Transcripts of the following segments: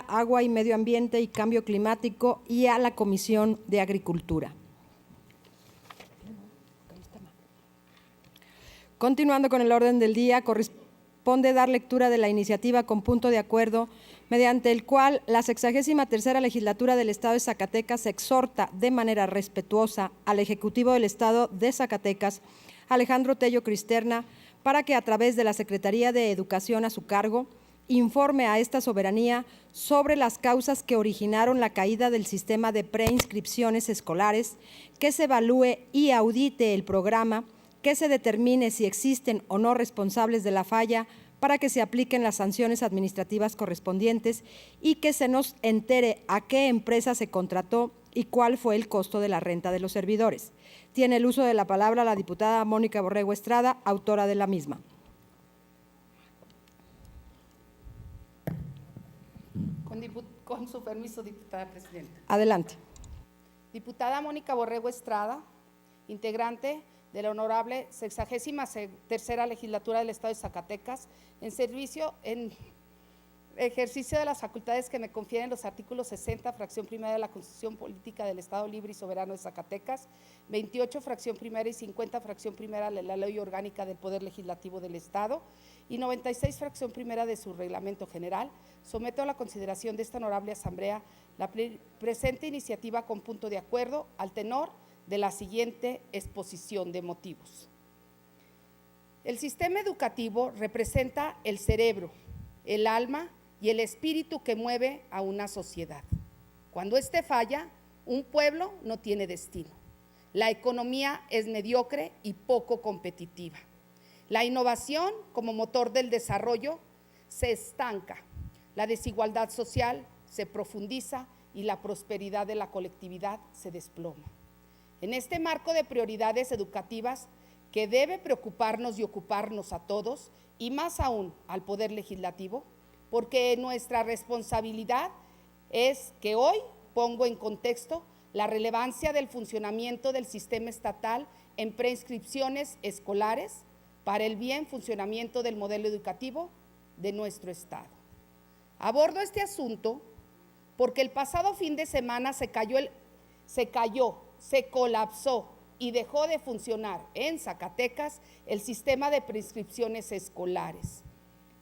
Agua y Medio Ambiente y Cambio Climático y a la Comisión de Agricultura. Continuando con el orden del día, corresponde dar lectura de la iniciativa con punto de acuerdo, mediante el cual la 63ª Legislatura del Estado de Zacatecas exhorta de manera respetuosa al Ejecutivo del Estado de Zacatecas, Alejandro Tello Cristerna, para que a través de la Secretaría de Educación a su cargo, informe a esta soberanía sobre las causas que originaron la caída del sistema de preinscripciones escolares, que se evalúe y audite el programa, que se determine si existen o no responsables de la falla para que se apliquen las sanciones administrativas correspondientes y que se nos entere a qué empresa se contrató y cuál fue el costo de la renta de los servidores. Tiene el uso de la palabra la diputada Mónica Borrego Estrada, autora de la misma. Con su permiso, diputada presidenta. Adelante. Diputada Mónica Borrego Estrada, integrante de la honorable 63ª Legislatura del Estado de Zacatecas, en ejercicio de las facultades que me confieren los artículos 60, fracción primera de la Constitución Política del Estado Libre y Soberano de Zacatecas, 28, fracción primera y 50, fracción primera de la Ley Orgánica del Poder Legislativo del Estado y 96, fracción primera de su Reglamento General, someto a la consideración de esta honorable Asamblea la presente iniciativa con punto de acuerdo al tenor de la siguiente exposición de motivos. El sistema educativo representa el cerebro, el alma y el espíritu que mueve a una sociedad. Cuando éste falla, un pueblo no tiene destino. La economía es mediocre y poco competitiva. La innovación como motor del desarrollo se estanca. La desigualdad social se profundiza y la prosperidad de la colectividad se desploma. En este marco de prioridades educativas que debe preocuparnos y ocuparnos a todos, y más aún al Poder Legislativo, porque nuestra responsabilidad es que hoy pongo en contexto la relevancia del funcionamiento del sistema estatal en preinscripciones escolares para el bien funcionamiento del modelo educativo de nuestro Estado. Abordo este asunto porque el pasado fin de semana se colapsó y dejó de funcionar en Zacatecas el sistema de preinscripciones escolares,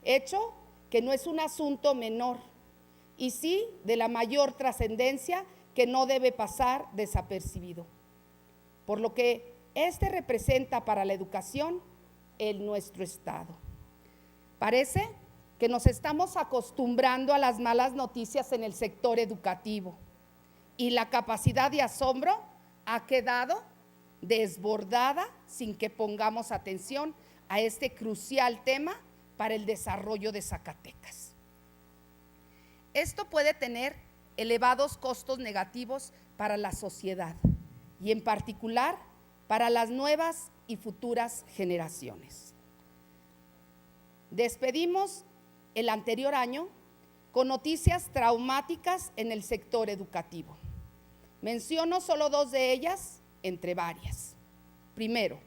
hecho que no es un asunto menor y sí de la mayor trascendencia que no debe pasar desapercibido, por lo que este representa para la educación en nuestro Estado. Parece que nos estamos acostumbrando a las malas noticias en el sector educativo y la capacidad de asombro ha quedado desbordada sin que pongamos atención a este crucial tema para el desarrollo de Zacatecas. Esto puede tener elevados costos negativos para la sociedad y en particular para las nuevas y futuras generaciones. Despedimos el anterior año con noticias traumáticas en el sector educativo. Menciono solo dos de ellas entre varias. Primero,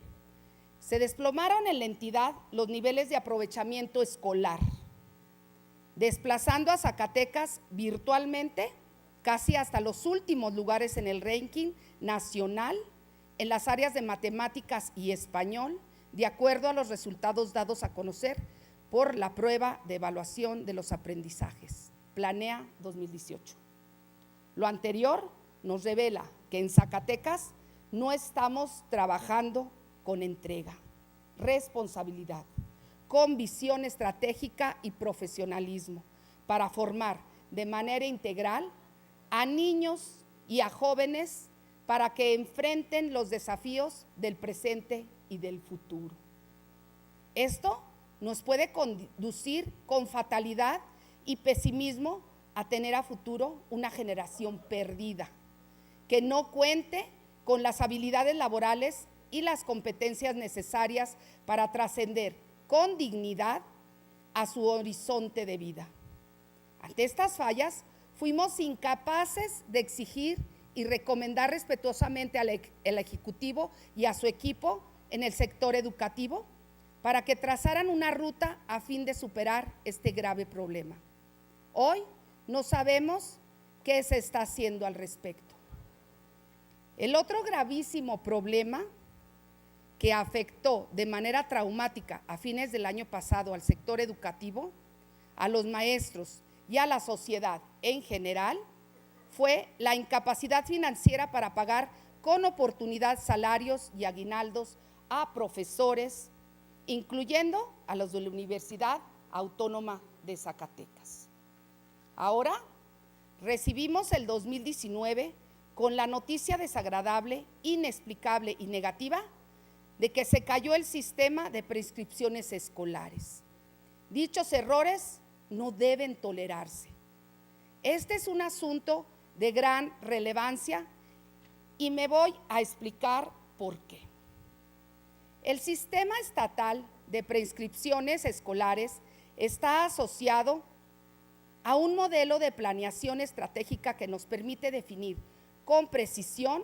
se desplomaron en la entidad los niveles de aprovechamiento escolar, desplazando a Zacatecas virtualmente casi hasta los últimos lugares en el ranking nacional en las áreas de matemáticas y español, de acuerdo a los resultados dados a conocer por la prueba de evaluación de los aprendizajes, Planea 2018. Lo anterior nos revela que en Zacatecas no estamos trabajando con entrega, responsabilidad, con visión estratégica y profesionalismo para formar de manera integral a niños y a jóvenes para que enfrenten los desafíos del presente y del futuro. Esto nos puede conducir con fatalidad y pesimismo a tener a futuro una generación perdida, que no cuente con las habilidades laborales y las competencias necesarias para trascender con dignidad a su horizonte de vida. Ante estas fallas, fuimos incapaces de exigir y recomendar respetuosamente al Ejecutivo y a su equipo en el sector educativo para que trazaran una ruta a fin de superar este grave problema. Hoy no sabemos qué se está haciendo al respecto. El otro gravísimo problema que afectó de manera traumática a fines del año pasado al sector educativo, a los maestros y a la sociedad en general, fue la incapacidad financiera para pagar con oportunidad salarios y aguinaldos a profesores, incluyendo a los de la Universidad Autónoma de Zacatecas. Ahora recibimos el 2019 con la noticia desagradable, inexplicable y negativa de que se cayó el sistema de prescripciones escolares. Dichos errores no deben tolerarse. Este es un asunto de gran relevancia y me voy a explicar por qué. El sistema estatal de prescripciones escolares está asociado a un modelo de planeación estratégica que nos permite definir con precisión,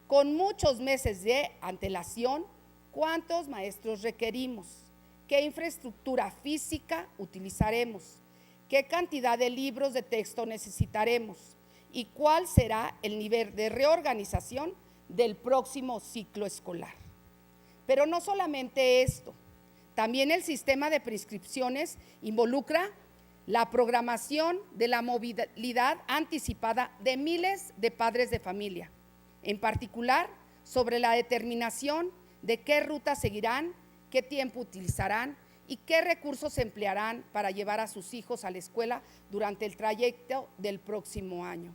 con muchos meses de antelación, cuántos maestros requerimos, qué infraestructura física utilizaremos, qué cantidad de libros de texto necesitaremos y cuál será el nivel de reorganización del próximo ciclo escolar. Pero no solamente esto, también el sistema de prescripciones involucra la programación de la movilidad anticipada de miles de padres de familia, en particular sobre la determinación de qué ruta seguirán, qué tiempo utilizarán y qué recursos emplearán para llevar a sus hijos a la escuela durante el trayecto del próximo año.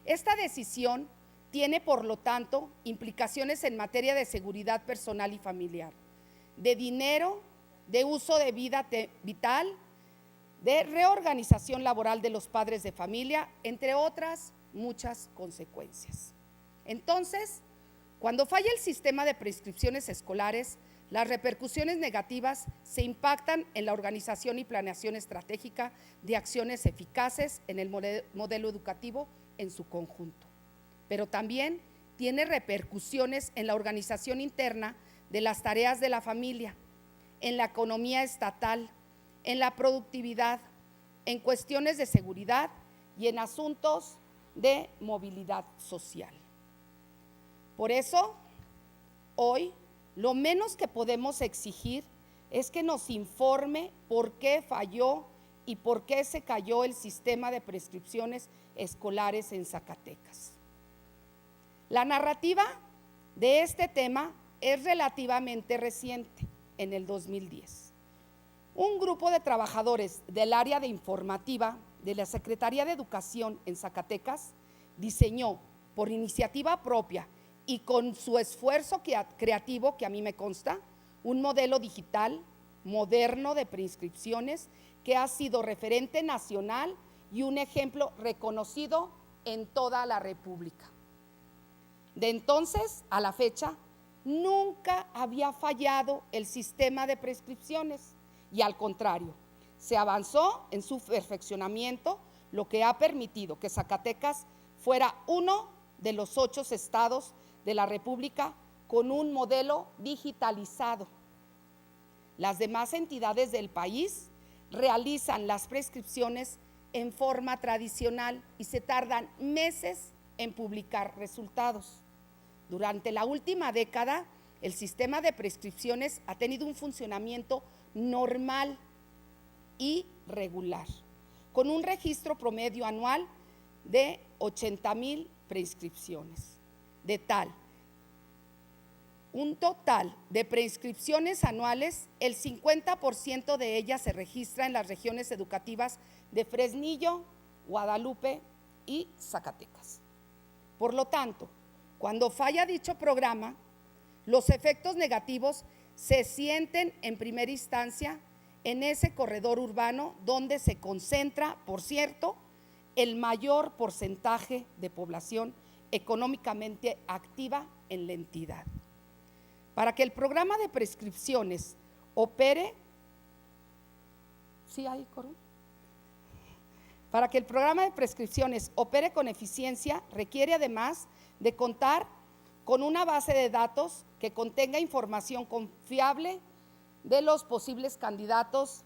Esta decisión tiene, por lo tanto, implicaciones en materia de seguridad personal y familiar, de dinero, de uso de vida vital, de reorganización laboral de los padres de familia, entre otras muchas consecuencias. Entonces, cuando falla el sistema de prescripciones escolares, las repercusiones negativas se impactan en la organización y planeación estratégica de acciones eficaces en el modelo educativo en su conjunto, pero también tiene repercusiones en la organización interna de las tareas de la familia, en la economía estatal, en la productividad, en cuestiones de seguridad y en asuntos de movilidad social. Por eso, hoy, lo menos que podemos exigir es que nos informe por qué falló y por qué se cayó el sistema de prescripciones escolares en Zacatecas. La narrativa de este tema es relativamente reciente, en el 2010. Un grupo de trabajadores del área de informativa de la Secretaría de Educación en Zacatecas diseñó por iniciativa propia y con su esfuerzo creativo, que a mí me consta, un modelo digital moderno de prescripciones que ha sido referente nacional y un ejemplo reconocido en toda la República. De entonces a la fecha, nunca había fallado el sistema de prescripciones y al contrario, se avanzó en su perfeccionamiento, lo que ha permitido que Zacatecas fuera uno de los 8 estados de la República con un modelo digitalizado. Las demás entidades del país realizan las prescripciones en forma tradicional y se tardan meses en publicar resultados. Durante la última década, el sistema de prescripciones ha tenido un funcionamiento normal y regular, con un registro promedio anual de 80,000 prescripciones. Un total de prescripciones anuales, el 50% de ellas se registra en las regiones educativas de Fresnillo, Guadalupe y Zacatecas. Por lo tanto, cuando falla dicho programa, los efectos negativos se sienten en primera instancia en ese corredor urbano donde se concentra, por cierto, el mayor porcentaje de población económicamente activa en la entidad. Para que el programa de prescripciones opere, ¿sí hay coro? Para que el programa de prescripciones opere con eficiencia, requiere además de contar con una base de datos que contenga información confiable de los posibles candidatos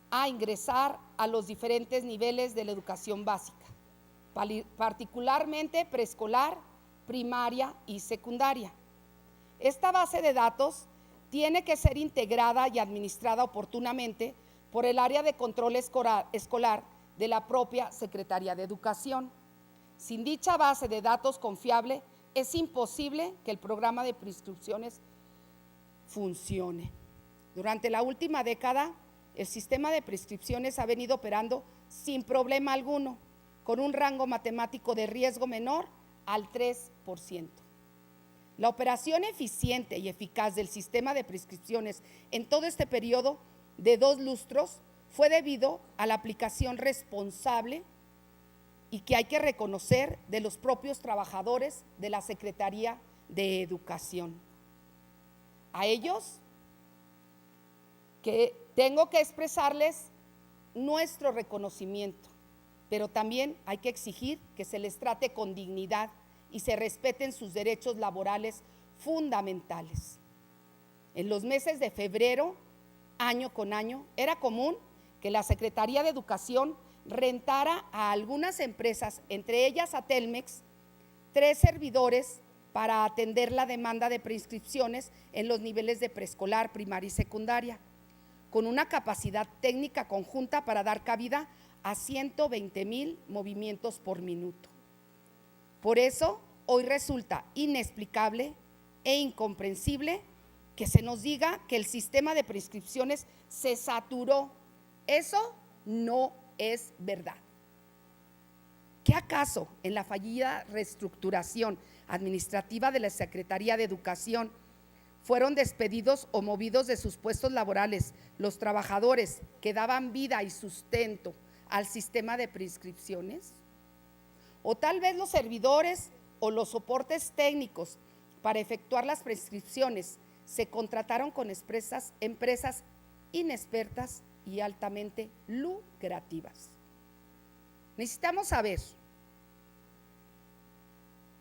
a ingresar a los diferentes niveles de la educación básica, particularmente preescolar, primaria y secundaria. Esta base de datos tiene que ser integrada y administrada oportunamente por el área de control escolar de la propia Secretaría de Educación. Sin dicha base de datos confiable, es imposible que el programa de prescripciones funcione. Durante la última década, el sistema de prescripciones ha venido operando sin problema alguno, con un rango matemático de riesgo menor al 3%. La operación eficiente y eficaz del sistema de prescripciones en todo este periodo de 2 lustros fue debido a la aplicación responsable y que hay que reconocer de los propios trabajadores de la Secretaría de Educación. A ellos que tengo que expresarles nuestro reconocimiento, pero también hay que exigir que se les trate con dignidad y se respeten sus derechos laborales fundamentales. En los meses de febrero, año con año, era común que la Secretaría de Educación rentara a algunas empresas, entre ellas a Telmex, 3 servidores para atender la demanda de preinscripciones en los niveles de preescolar, primaria y secundaria, con una capacidad técnica conjunta para dar cabida a 120,000 movimientos por minuto. Por eso, hoy resulta inexplicable e incomprensible que se nos diga que el sistema de prescripciones se saturó. Eso no es verdad. ¿Qué acaso en la fallida reestructuración administrativa de la Secretaría de Educación fueron despedidos o movidos de sus puestos laborales los trabajadores que daban vida y sustento al sistema de prescripciones? O tal vez los servidores o los soportes técnicos para efectuar las prescripciones se contrataron con empresas inexpertas y altamente lucrativas. Necesitamos saber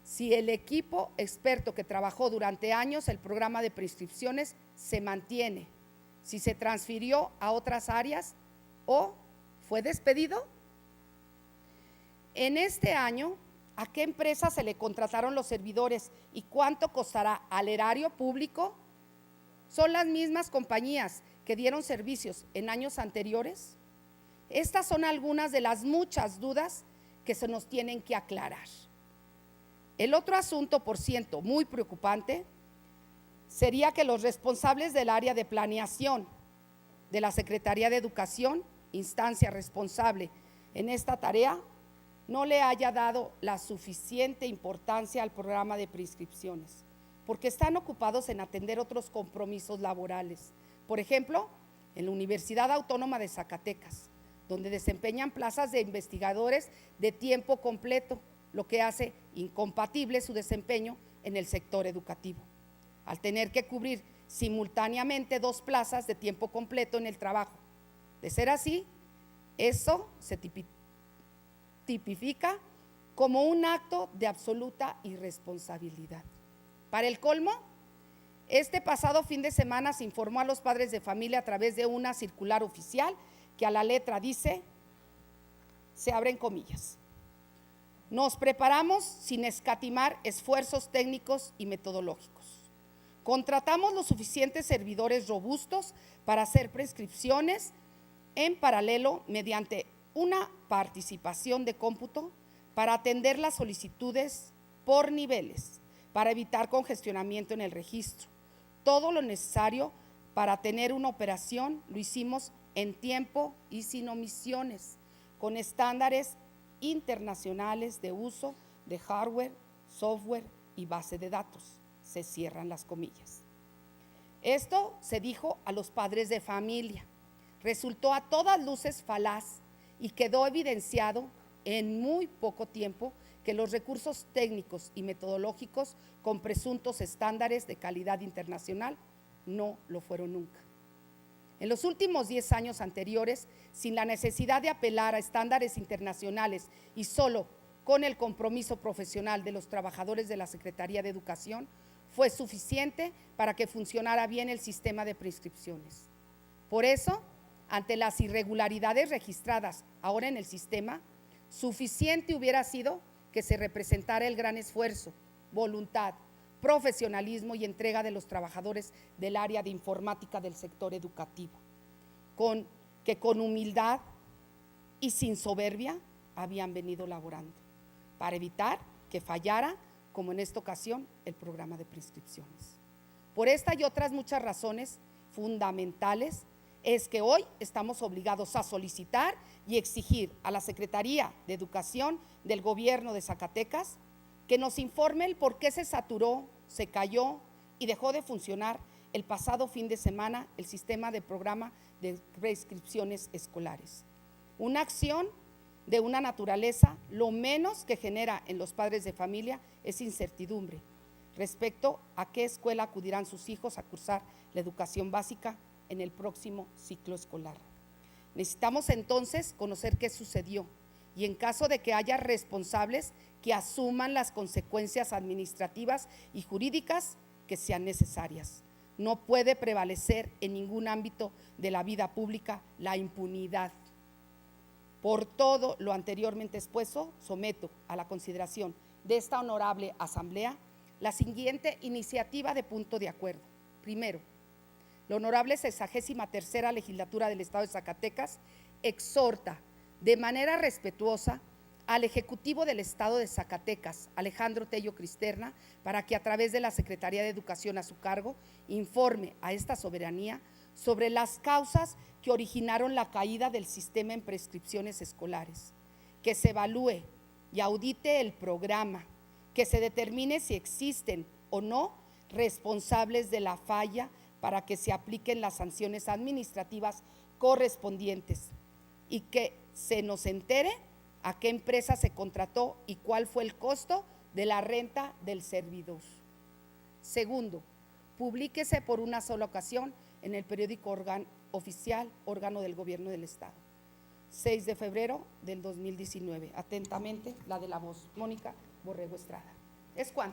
si el equipo experto que trabajó durante años el programa de prescripciones se mantiene, si se transfirió a otras áreas o fue despedido. En este año, ¿a qué empresa se le contrataron los servidores y cuánto costará al erario público? ¿Son las mismas compañías que dieron servicios en años anteriores? Estas son algunas de las muchas dudas que se nos tienen que aclarar. El otro asunto, por cierto, muy preocupante, sería que los responsables del área de planeación de la Secretaría de Educación, instancia responsable en esta tarea, no le haya dado la suficiente importancia al programa de prescripciones, porque están ocupados en atender otros compromisos laborales. Por ejemplo, en la Universidad Autónoma de Zacatecas, donde desempeñan plazas de investigadores de tiempo completo, lo que hace incompatible su desempeño en el sector educativo, al tener que cubrir simultáneamente 2 plazas de tiempo completo en el trabajo. De ser así, eso se tipifica como un acto de absoluta irresponsabilidad. Para el colmo, este pasado fin de semana se informó a los padres de familia a través de una circular oficial que a la letra dice, se abren comillas: nos preparamos sin escatimar esfuerzos técnicos y metodológicos. Contratamos los suficientes servidores robustos para hacer prescripciones en paralelo mediante una participación de cómputo para atender las solicitudes por niveles, para evitar congestionamiento en el registro. Todo lo necesario para tener una operación lo hicimos en tiempo y sin omisiones, con estándares internacionales de uso de hardware, software y base de datos. Se cierran las comillas. Esto se dijo a los padres de familia. Resultó a todas luces falaz y quedó evidenciado en muy poco tiempo que los recursos técnicos y metodológicos con presuntos estándares de calidad internacional no lo fueron nunca. En los últimos 10 años anteriores, sin la necesidad de apelar a estándares internacionales y solo con el compromiso profesional de los trabajadores de la Secretaría de Educación, fue suficiente para que funcionara bien el sistema de prescripciones. Por eso, ante las irregularidades registradas ahora en el sistema, suficiente hubiera sido que se representara el gran esfuerzo, voluntad, profesionalismo y entrega de los trabajadores del área de informática del sector educativo, que con humildad y sin soberbia habían venido laborando para evitar que fallara, como en esta ocasión, el programa de prescripciones. Por esta y otras muchas razones fundamentales es que hoy estamos obligados a solicitar y exigir a la Secretaría de Educación del Gobierno de Zacatecas que nos informe el por qué se saturó, se cayó y dejó de funcionar el pasado fin de semana el sistema de programa de prescripciones escolares. Una acción de una naturaleza lo menos que genera en los padres de familia es incertidumbre respecto a qué escuela acudirán sus hijos a cursar la educación básica en el próximo ciclo escolar. Necesitamos entonces conocer qué sucedió y en caso de que haya responsables que asuman las consecuencias administrativas y jurídicas que sean necesarias. No puede prevalecer en ningún ámbito de la vida pública la impunidad. Por todo lo anteriormente expuesto, someto a la consideración de esta honorable asamblea la siguiente iniciativa de punto de acuerdo. Primero, la honorable 63ª legislatura del Estado de Zacatecas exhorta de manera respetuosa al Ejecutivo del Estado de Zacatecas, Alejandro Tello Cristerna, para que a través de la Secretaría de Educación a su cargo informe a esta soberanía sobre las causas que originaron la caída del sistema en prescripciones escolares, que se evalúe y audite el programa, que se determine si existen o no responsables de la falla para que se apliquen las sanciones administrativas correspondientes y que se nos entere a qué empresa se contrató y cuál fue el costo de la renta del servidor. Segundo, publíquese por una sola ocasión en el periódico oficial, órgano del Gobierno del Estado. 6 de febrero del 2019. Atentamente, la de la voz, Mónica Borrego Estrada. ¿Es cuánto?